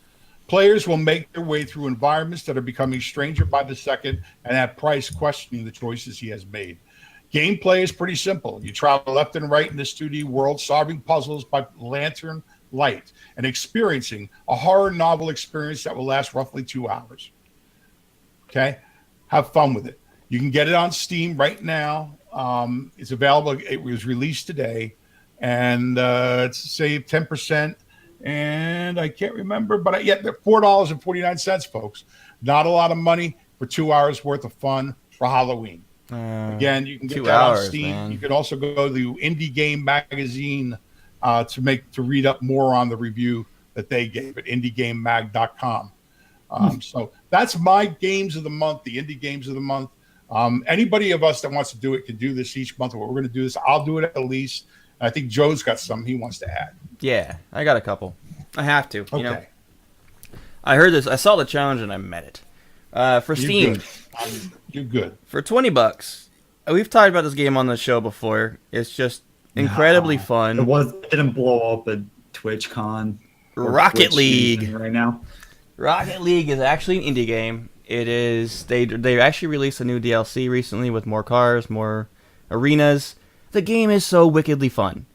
Players will make their way through environments that are becoming stranger by the second and have Price questioning the choices he has made. Gameplay is pretty simple. You travel left and right in this 2D world, solving puzzles by lantern light and experiencing a horror novel experience that will last roughly 2 hours. Okay? Have fun with it. You can get it on Steam right now. It's available. It was released today. And it's saved 10%. And I can't remember, but they're $4.49, folks. Not a lot of money for 2 hours worth of fun for Halloween. Again, you can get 2 that on hours, Steam. man. You can also go to Indie Game Magazine to read up more on the review that they gave at indiegamemag.com. So that's my games of the month, the indie games of the month. Anybody of us that wants to do it can do this each month. What we're going to do is I'll do it at least. I think Joe's got some he wants to add. Yeah, I got a couple. I have to. Okay. You know, I heard this. I saw the challenge and I met it. For Steam, You're good. for $20. We've talked about this game on the show before. It's just incredibly fun. It didn't blow up at TwitchCon. or Rocket Twitch League. season right now. Rocket League is actually an indie game. It is they actually released a new DLC recently with more cars, more arenas. The game is so wickedly fun.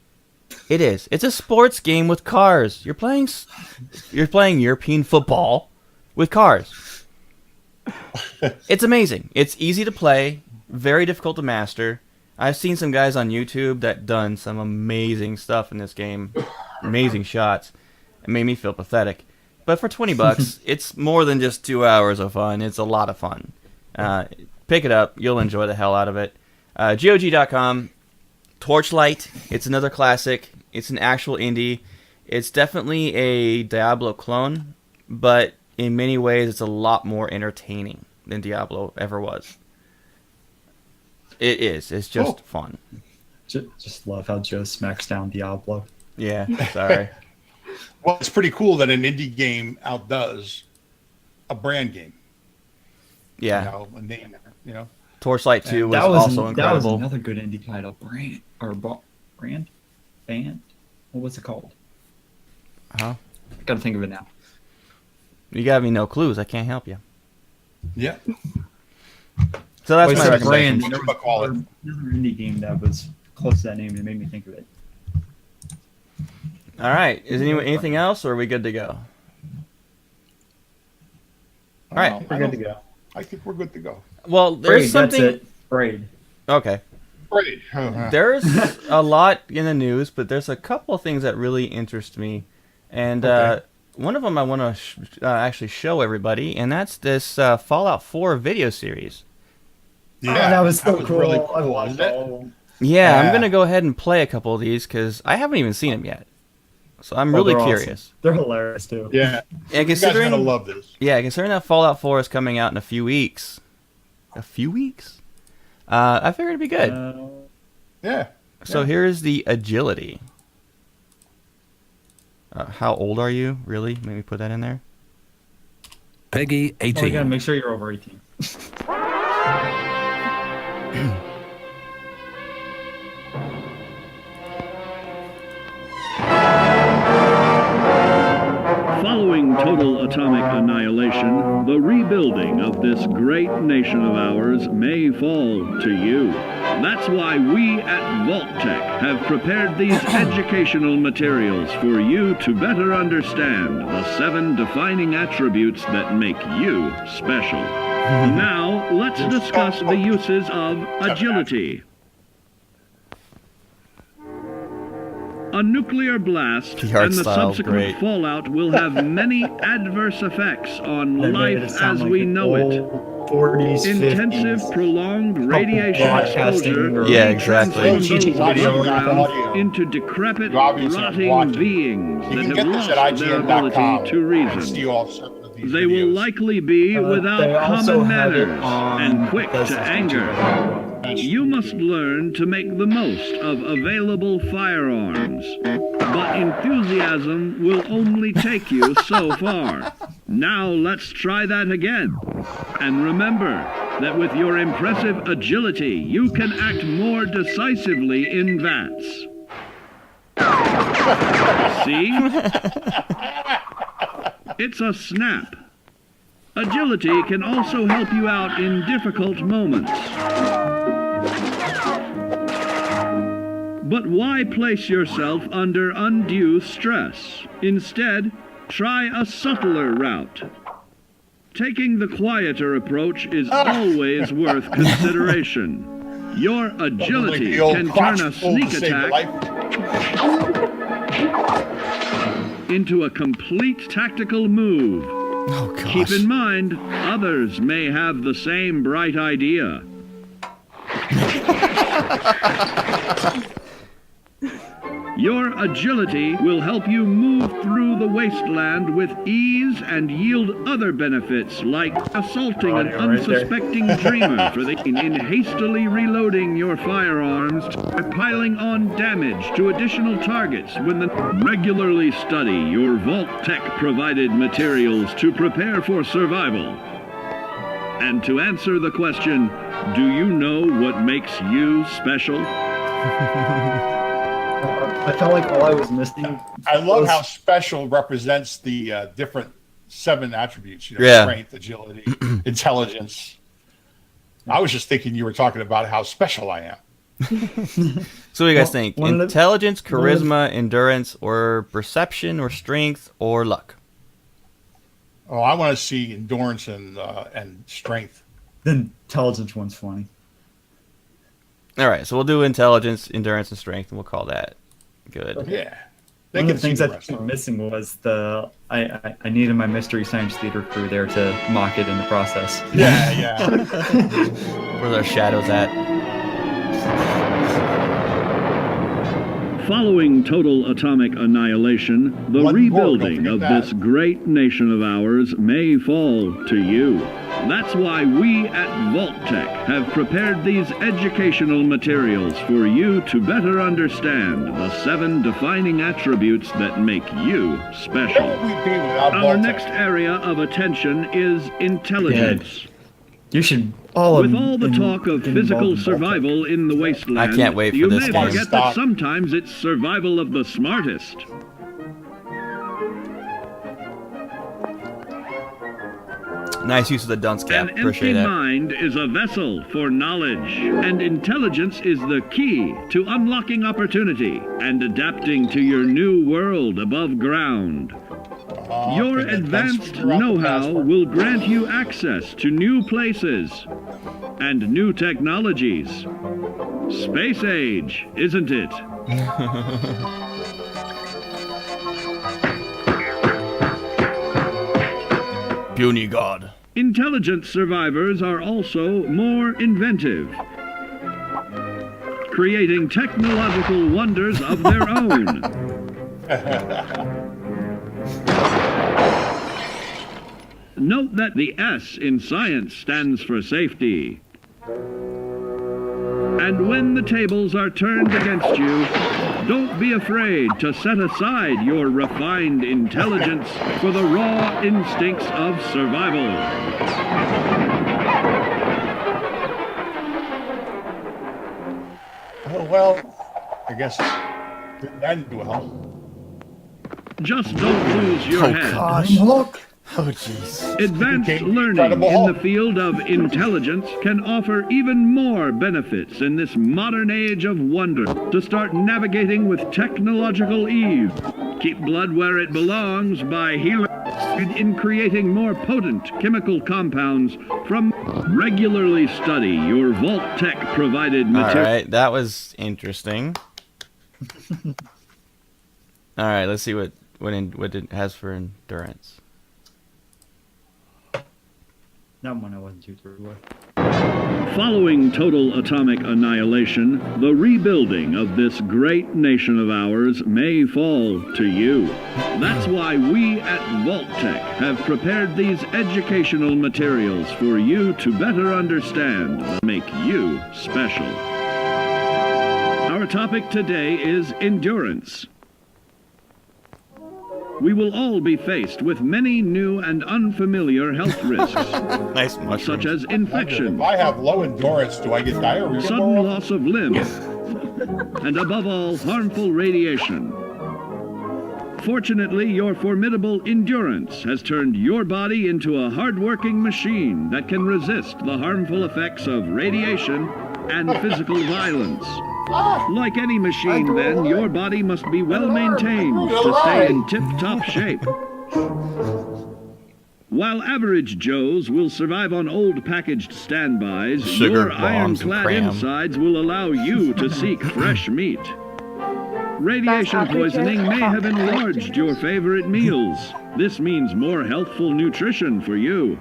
It is. It's a sports game with cars. You're playing European football with cars. It's amazing. It's easy to play, very difficult to master. I've seen some guys on YouTube that done some amazing stuff in this game. Amazing shots. It made me feel pathetic. But for $20, it's more than just 2 hours of fun. It's a lot of fun. Pick it up. You'll enjoy the hell out of it. GOG.com. Torchlight. It's another classic. It's an actual indie. It's definitely a Diablo clone, but in many ways it's a lot more entertaining than Diablo ever was. It is. It's just fun. Just love how Joe smacks down Diablo. Yeah, sorry. Well, it's pretty cool that an indie game outdoes a brand game. Yeah. You know, a name. You know. Torchlight 2 And was that also incredible. That was another good indie title. Band? What was it called? Huh? Gotta think of it now. You got me no clues. I can't help you. Yeah. So that's Wait, my so recommendation. Brand, there was another indie game that was close to that name and it made me think of it. All right. Is anything else, or are we good to go? All right. We're good to go. I think we're good to go. Well, there's Braid, something. That's it. Braid. Okay. Great. There's a lot in the news, but there's a couple of things that really interest me, and Okay. one of them I want to actually show everybody, and that's this Fallout 4 video series. Oh, that was so cool. really I cool, watched isn't it? all of them. Yeah, I'm Yeah. gonna go ahead and play a couple of these because I haven't even seen them yet, so I'm really they're awesome. curious. They're hilarious too. Yeah. And You guys are considering, gonna love this. considering that Fallout 4 is coming out in a few weeks, I figured it'd be good. Yeah. So yeah. here's the agility. How old are you? Really? Maybe put that in there. Peggy Oh, you gotta 18. make sure you're over 18. Following total atomic annihilation, the rebuilding of this great nation of ours may fall to you. That's why we at Vault-Tec have prepared these educational materials for you to better understand the 7 defining attributes that make you special. Now, let's discuss the uses of agility. A nuclear blast The art and the style's subsequent great. fallout will have many adverse effects on They made life sound as like we an know it. old 40s, Intensive, 50s. prolonged radiation broadcasting exposure or- Yeah, may exactly. transform Cheap those video holograms audio. into decrepit, You obviously have to watch rotting it. beings You that can have get this lost at their IGN.com ability to and see reason. all certain of these They will videos. likely be They without also common have it manners on and quick the to system anger. too. You must learn to make the most of available firearms. But enthusiasm will only take you so far. Now let's try that again. And remember that with your impressive agility, you can act more decisively in VATS. See? It's a snap. Agility can also help you out in difficult moments. But why place yourself under undue stress? Instead, try a subtler route. Taking the quieter approach is always worth consideration. Your Like agility the old can crotch turn a pull to sneak save your attack life. into a complete tactical move. Oh gosh. Keep in mind, others may have the same bright idea. Your agility will help you move through the wasteland with ease and yield other benefits like assaulting an Audio right there. unsuspecting dreamer in hastily reloading your firearms by piling on damage to additional targets when regularly study your Vault Tech provided materials to prepare for survival. And to answer the question, do you know what makes you special? I felt like all I was missing. I love was- how special represents the different 7 attributes. You know, Yeah. strength, agility, intelligence. I was just thinking you were talking about how special I am. So what do you guys Well, think? one of the- Intelligence, one of the- charisma, endurance, or perception, or strength, or luck? Oh, I want to see endurance and strength. The intelligence one's funny. All right, so we'll do intelligence, endurance, and strength, and we'll call that good. Yeah. They One can of the see things the that rest. was missing was I needed my mystery science theater crew there to mock it in the process. Yeah, yeah. Where's our shadows at? Following total atomic annihilation, the One more, don't rebuilding forget of that. this great nation of ours may fall to you. That's why we at Vault-Tec have prepared these educational materials for you to better understand the 7 defining attributes that make you Where special. would we be without Our Vault-Tec? next area of attention is intelligence. You should all With all the talk of physical survival in the wasteland, I can't wait for you this may game. forget that sometimes it's survival of the smartest. Nice use of the dunce cap. An Appreciate empty that. mind is a vessel for knowledge, and intelligence is the key to unlocking opportunity and adapting to your new world above ground. Your Okay, then. Thanks advanced for the know-how password. will grant you access to new places and new technologies. Space age, isn't it? Puny god. Intelligent survivors are also more inventive, creating technological wonders of their own. Note that the S in science stands for safety. And when the tables are turned against you, don't be afraid to set aside your refined intelligence for the raw instincts of survival. Oh, well, I guess it didn't end well. Just don't lose your Oh, head. gosh. Look, Oh, jeez. Advanced Became learning Incredible in Hulk. the field of intelligence can offer even more benefits in this modern age of wonder to start navigating with technological ease. Keep blood where it belongs by healing in creating more potent chemical compounds from regularly study your Vault-Tec provided All material. right, that was interesting. All right, let's see what it has for endurance. That one I wasn't too thrilled with. Following total atomic annihilation, the rebuilding of this great nation of ours may fall to you. That's why we at Vault-Tec have prepared these educational materials for you to better understand and make you special. Our topic today is endurance. We will all be faced with many new and unfamiliar health risks, Nice mushroom. such as infection, If I have low endurance, do I get diarrhea? sudden loss of limbs, and above all, harmful radiation. Fortunately, your formidable endurance has turned your body into a hard-working machine that can resist the harmful effects of radiation and physical violence. Like any machine, then, your body must be well maintained to stay in tip-top shape. While average Joes will survive on old packaged standbys, Sugar your bombs and ironclad cram. insides will allow you to seek fresh meat. Radiation That's average poisoning Joe. may have enlarged your favorite meals. This means more healthful nutrition for you.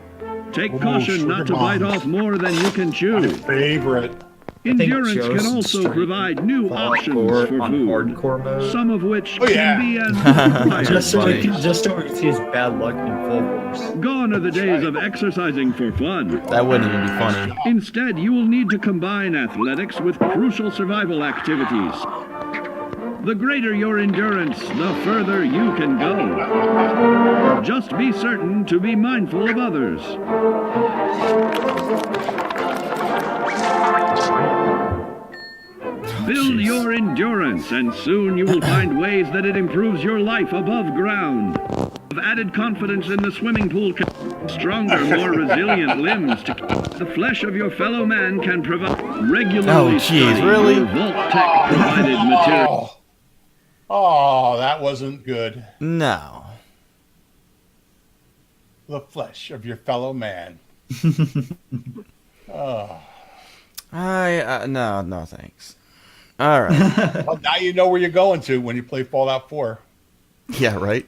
Take Ooh, caution sugar not to bite bombs. off more than you can My chew. favorite. Endurance Joe's can also straight provide new for options hardcore- for on food, hardcore mode. some of which Oh, yeah. can be an acquired Just so funny. we can see his bad luck in full force. Gone are the days of exercising for fun. That wouldn't even be funny. Instead, you will need to combine athletics with crucial survival activities. The greater your endurance, the further you can go. Just be certain to be mindful of others. Build your endurance, and soon you will find ways that it improves your life above ground. Have added confidence in the swimming pool, stronger, more resilient limbs. The flesh of your fellow man can provide regularly. Oh, jeez, study really? your Vault-Tec provided material. Oh, that wasn't good. No. The flesh of your fellow man. Oh. No, thanks. All right. Well, now you know where you're going to when you play Fallout 4. Yeah, right.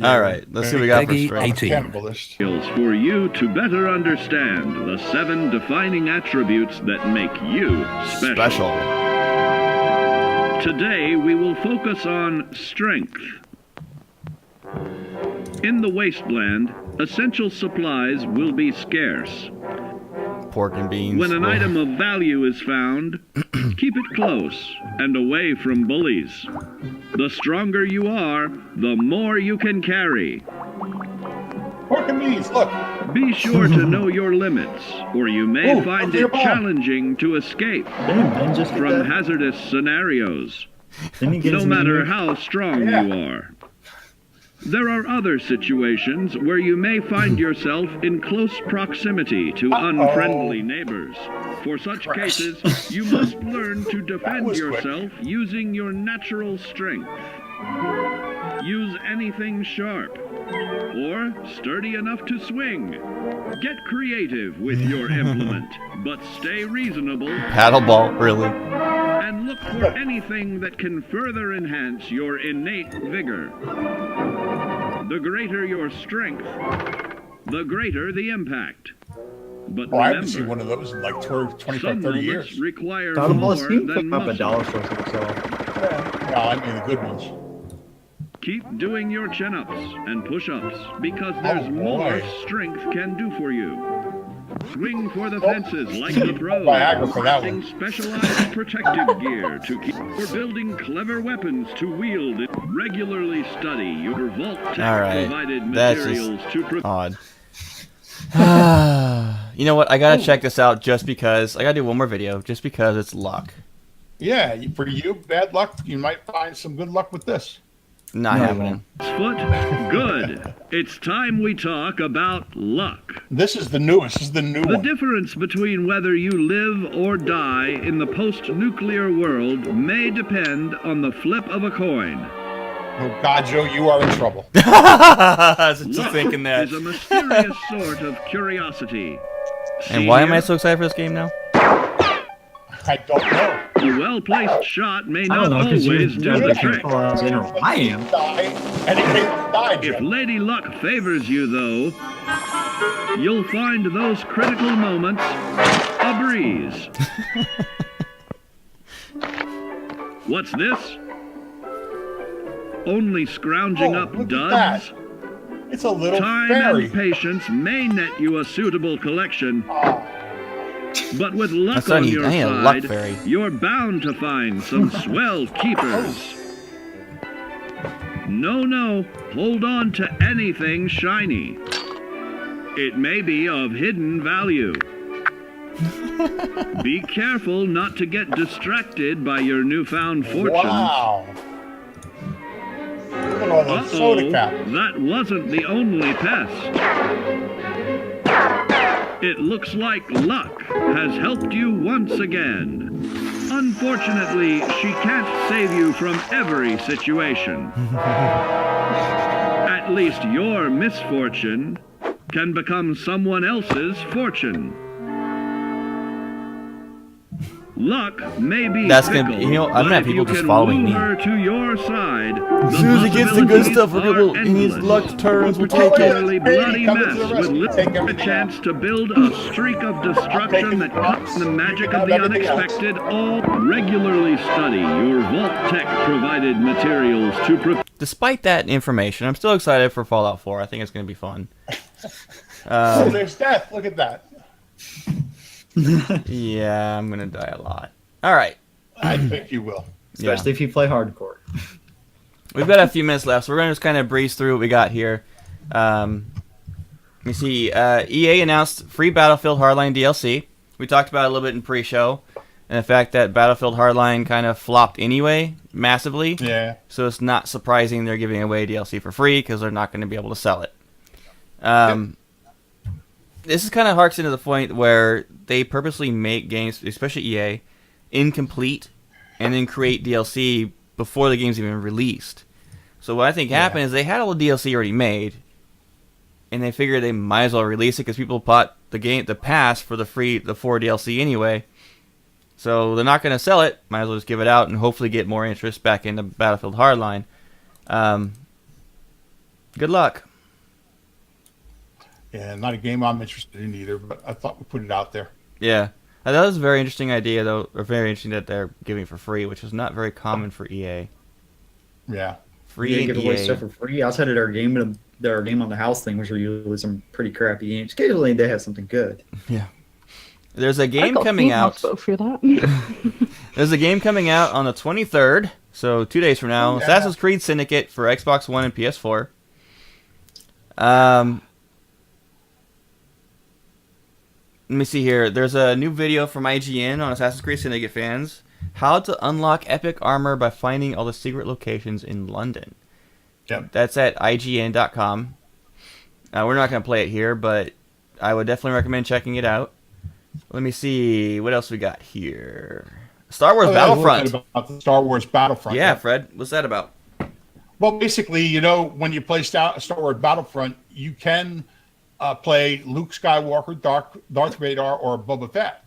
All right. Let's see what we got for Peggy strength. 18. Cannibalist. Skills for you to better understand the 7 defining attributes that make you special. Special. Today we will focus on strength. In the wasteland, essential supplies will be scarce. Pork and beans. When an Ugh. item of value is found, keep it close and away from bullies. The stronger you are, the more you can carry. Pork and beans, look. Be sure to know your limits, or you may Ooh, find look at your it bomb. challenging to escape Didn't Ben just get from that? hazardous scenarios, Didn't he get no his matter meteor? how strong Yeah. you are. There are other situations where you may find yourself in close proximity to unfriendly neighbors. For such cases, you must learn to defend was quick. yourself using your natural strength. Use anything sharp or sturdy enough to swing. Get creative with your implement, but stay reasonable Paddleball, really. and look for anything that can further enhance your innate vigor. The greater your strength, the greater the impact. But Oh, I haven't seen remember, one of those in like 25, some 30 moments years. require Got a more bus, you can than pick up a muscle. dollar store for yourself. No, I mean the good ones. Keep doing your chin-ups and push-ups because there's Oh, more boy. strength can do for you. Swing for the Oh, fences like the pros, Viagra for that using one. specialized protective gear to keep or building clever weapons to wield it. Regularly study your Vault-Tec All right, provided that's just materials to Odd. You know what? I gotta check this out just because. I gotta do one more video just because it's luck. Yeah, for you, bad luck. You might find some good luck with this. Not No, happening. foot. Good. It's time we talk about luck. This is the newest. This is the new The one. difference between whether you live or die in the post-nuclear world may depend on the flip of a coin. Oh God, Joe, you are in trouble. I was just Luck thinking that. is a mysterious sort of curiosity. And See why am I here? so excited for this game now? I don't know. A well-placed shot may I not don't know, because always you do the trick. I am. And it died. If Lady Luck favors you, though, you'll find those critical moments a breeze. What's this? Only scrounging Oh, up look at duds? that. It's a little Time fairy. and patience may net you a suitable collection, Oh, but with luck That's what I on need. your I need a luck side, fairy. you're bound to find some swell keepers. No, hold on to anything shiny. It may be of hidden value. Be careful not to get distracted by your newfound fortunes. wow. Look at all those soda caps. That wasn't the only pest. It looks like luck has helped you once again. Unfortunately, she can't save you from every situation. At least your misfortune can become someone else's fortune. Luck may be That's gonna be- fickle, you know, I'm gonna but have if people you just can following woo me. her to your side, As soon as he gets the good stuff, possibilities are and his endless. luck turns, we'll Oh, take wait, it. Particularly bloody Come into mess the with rescue. little Take a everything chance to build a streak of destruction that cuts the magic of the unexpected. All regularly study your Vault Tech provided materials to prepare. Despite that information, I'm still excited for Fallout 4. I think it's going to be fun. Oh, there's death. Look at that. Yeah, I'm going to die a lot. All right. I think you will. Yeah. Especially if you play hardcore. We've got a few minutes left, so we're going to just kind of breeze through what we got here. Let me see. EA announced free Battlefield Hardline DLC. We talked about it a little bit in pre-show, and the fact that Battlefield Hardline kind of flopped anyway, massively. Yeah. So it's not surprising they're giving away DLC for free because they're not going to be able to sell it. This is kind of harks into the point where they purposely make games, especially EA, incomplete, and then create DLC before the game's even released. So what I think happened is they had all the DLC already made, and they figured they might as well release it because people bought the pass for the 4 DLC anyway. So they're not going to sell it. Might as well just give it out and hopefully get more interest back into Battlefield Hardline. Good luck. Yeah, not a game I'm interested in either, but I thought we put it out there. Yeah. I thought it was a very interesting idea, though, or very interesting that they're giving for free, which is not very common for EA. Yeah. Free You and give away EA. stuff for free outside of their game on the house thing, which are usually some pretty crappy games. Occasionally they have something good. Yeah. There's a I game got coming Game out. Pass go through that. There's a game coming out on the 23rd, so 2 days from now. Oh, yeah. Assassin's Creed Syndicate for Xbox One and PS4. Let me see here. There's a new video from IGN on Assassin's Creed Syndicate fans. How to unlock epic armor by finding all the secret locations in London. Yep. That's at IGN.com. We're not going to play it here, but I would definitely recommend checking it out. Let me see. What else we got here? Star Wars Battlefront. About the Star Wars Battlefront. Yeah, Fred. What's that about? Well, basically, when you play Star Wars Battlefront, you can play Luke Skywalker, Darth Vader, or Boba Fett.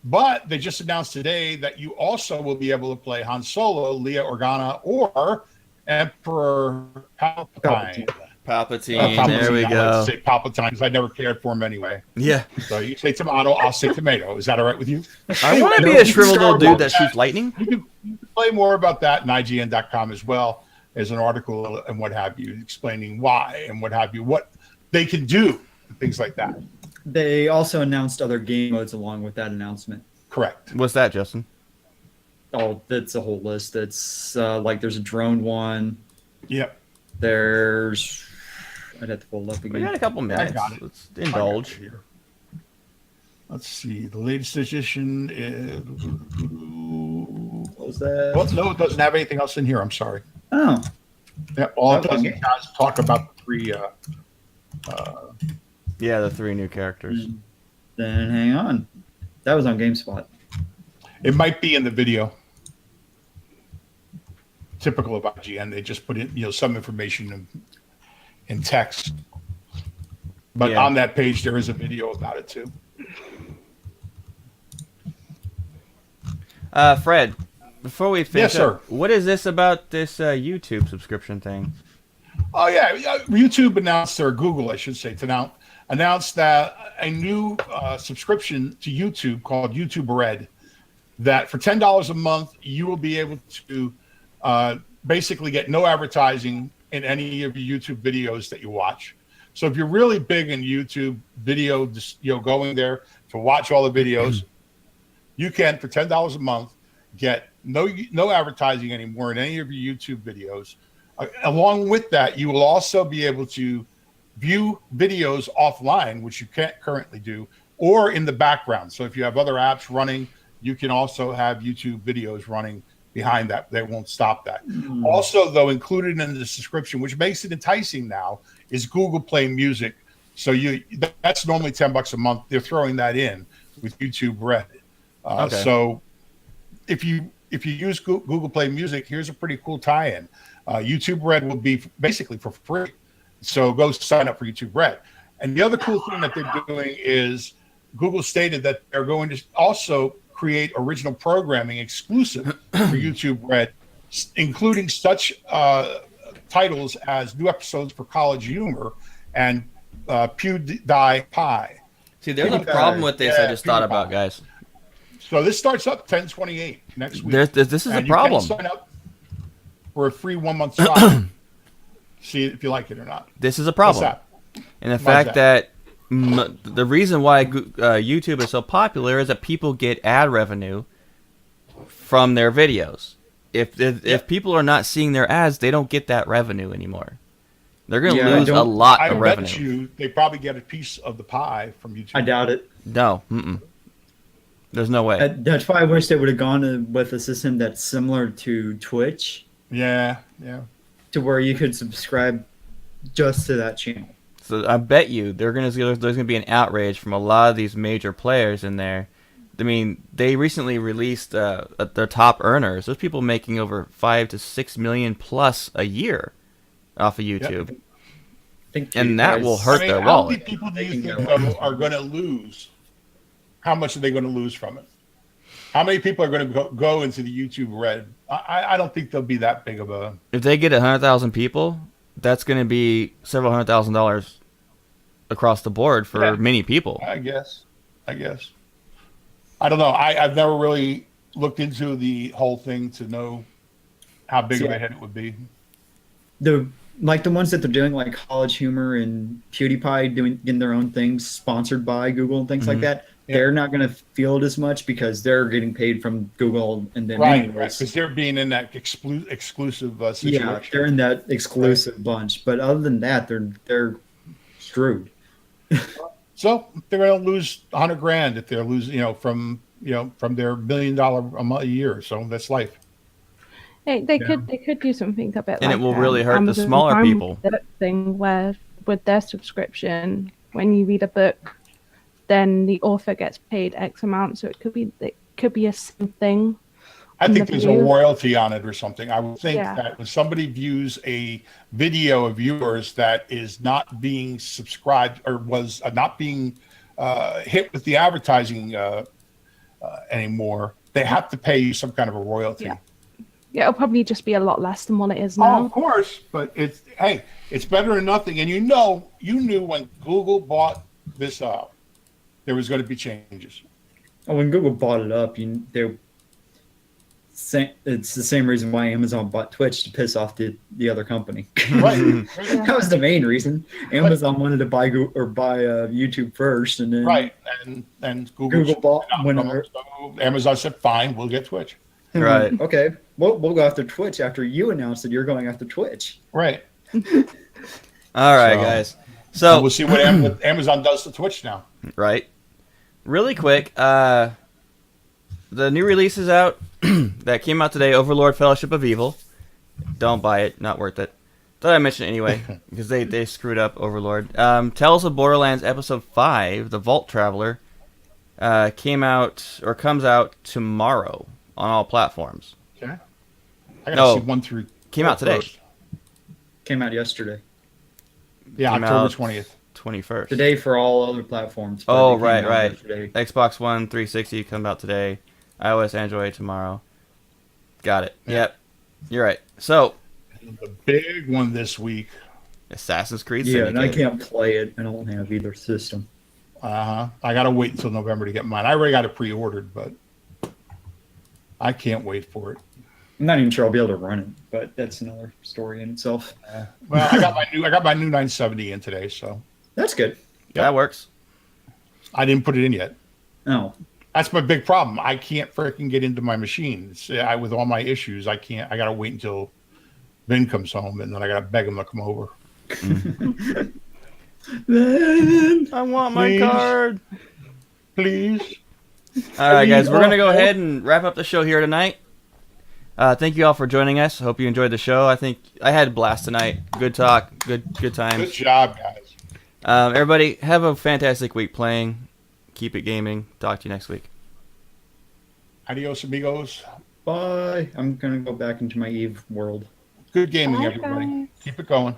But they just announced today that you also will be able to play Han Solo, Leia Organa, or Emperor Palpatine. Palpatine. There we I like go. to say Palpatine because I never cared for him anyway. Yeah. So you say tomato, I'll say tomato. Is that all right with you? I want to be a shriveled old dude that shoots lightning. You can play more about that in IGN.com as well as an article and what have you, explaining why and what have you, what they can do, and things like that. They also announced other game modes along with that announcement. Correct. What's that, Justin? Oh, that's a whole list. It's like there's a drone one. Yep. There's I'd have to pull it up We again. got a couple minutes. got it. Let's indulge. Here. Let's see. The latest edition is. What was that? Well, no, it doesn't have anything else in here. I'm sorry. Oh, Yeah, all it does Okay. is guys talk about the three. Yeah, the 3 new characters. then hang on. That was on GameSpot. It might be in the video. Typical of IGN, they just put in some information in text. But Yeah. on that page, there is a video about it too. Fred, before we finish Yes, sir. up, what is this about this YouTube subscription thing? Oh yeah, YouTube announced, or Google, I should say, announced that a new subscription to YouTube called YouTube Red. That for $10 a month, you will be able to basically get no advertising in any of your YouTube videos that you watch. So if you're really big in YouTube video, just, going there to watch all the videos, you can, for $10 a month, get no advertising anymore in any of your YouTube videos. Along with that, you will also be able to view videos offline, which you can't currently do, or in the background. So if you have other apps running, you can also have YouTube videos running behind that. They won't stop that. Also, though, included in the subscription, which makes it enticing now, is Google Play Music. So that's normally $10 a month. They're throwing that in with YouTube Red. Okay. So if you use Google Play Music, here's a pretty cool tie-in. YouTube Red will be basically for free. So go sign up for YouTube Red. And the other cool thing that they're doing is Google stated that they're going to also create original programming exclusive for YouTube Red, including such titles as new episodes for College Humor and PewDiePie. See, there's a problem with this. I just thought about, guys. So this starts up 10/28 next week. This is a and problem. You can sign up for a free 1-month trial. See if you like it or not. This is a problem. What's that? And the fact that the reason why YouTube is so popular is that people get ad revenue from their videos. If people are not seeing their ads, they don't get that revenue anymore. They're going to lose a lot of revenue. I bet you they probably get a piece of the pie from YouTube. I doubt it. No. There's no way. That's why I wish they would have gone with a system that's similar to Twitch. Yeah. To where you could subscribe just to that channel. So I bet you there's going to be an outrage from a lot of these major players in there. I mean, they recently released their top earners. There's people making over $5 to $6 million plus a year off of YouTube. Yep. And that will hurt their how wallet. many people do you think though, are going to lose? How much are they going to lose from it? How many people are going to go into the YouTube Red? I don't think there'll be that big of a... If they get 100,000 people, that's going to be several $100,000 across the board for many people. I guess. I don't know. I've never really looked into the whole thing to know how big of a hit it would be. The ones that they're doing, like College Humor and PewDiePie getting their own things sponsored by Google and things like that. They're not going to feel it as much because they're getting paid from Google and then right, because they're being in that exclusive situation. Yeah, they're in that exclusive bunch. But other than that, they're screwed. So they're going to lose $100,000 if they're losing, from their $1 million a year. So that's life. Hey, they could do something a bit and like it will really hurt Amazon the smaller Prime people. Thing where with their subscription, when you read a book, then the author gets paid X amount. So it could be a thing. I think there's a royalty on it or something. I would think that when somebody views a video of yours that is not being subscribed or was not being hit with the advertising anymore, they have to pay you some kind of a royalty. Yeah, it'll probably just be a lot less than what it is now. Oh, of course, but it's better than nothing. And you knew when Google bought this up, there was going to be changes. Oh, when Google bought it up, it's the same reason why Amazon bought Twitch, to piss off the other company. Right. That was the main reason. Amazon wanted to buy YouTube first, and then and Google bought so Amazon said, "Fine, we'll get Twitch." Right. Okay. We'll go after Twitch after you announced that you're going after Twitch. Right. All right, guys. So we'll see what Amazon does to Twitch now. Right. Really quick, the new release is out that came out today, Overlord Fellowship of Evil. Don't buy it, not worth it. Thought I'd mention it anyway, because they screwed up Overlord. Tales of Borderlands Episode 5, The Vault Traveler, comes out tomorrow on all platforms. Okay. I gotta see 1 through. Came out today. Came out yesterday. Yeah, October 20th. 21st. Today for all other platforms. Oh, right. Xbox One, 360 come out today. iOS, Android tomorrow. Got it. Yeah. Yep. You're right. So, The big one this week. Assassin's Creed Yeah, and I Syndicate. can't play it. I don't have either system. I gotta wait until November to get mine. I already got it pre-ordered, but I can't wait for it. I'm not even sure I'll be able to run it, but that's another story in itself. Well, I got my new 970 in today, so That's good. That works. I didn't put it in yet. Oh, That's my big problem. I can't freaking get into my machine. With all my issues, I can't. I gotta wait until Ben comes home, and then I gotta beg him to come over. I want my Please. card. Please. All right, guys, we're gonna go ahead and wrap up the show here tonight. Thank you all for joining us. Hope you enjoyed the show. I think I had a blast tonight. Good talk. Good Good times. job, guys. Everybody, have a fantastic week playing. Keep it gaming. Talk to you next week. Adios, amigos. bye. I'm going to go back into my Eve world. Good gaming, Bye, everybody. guys. Keep it going.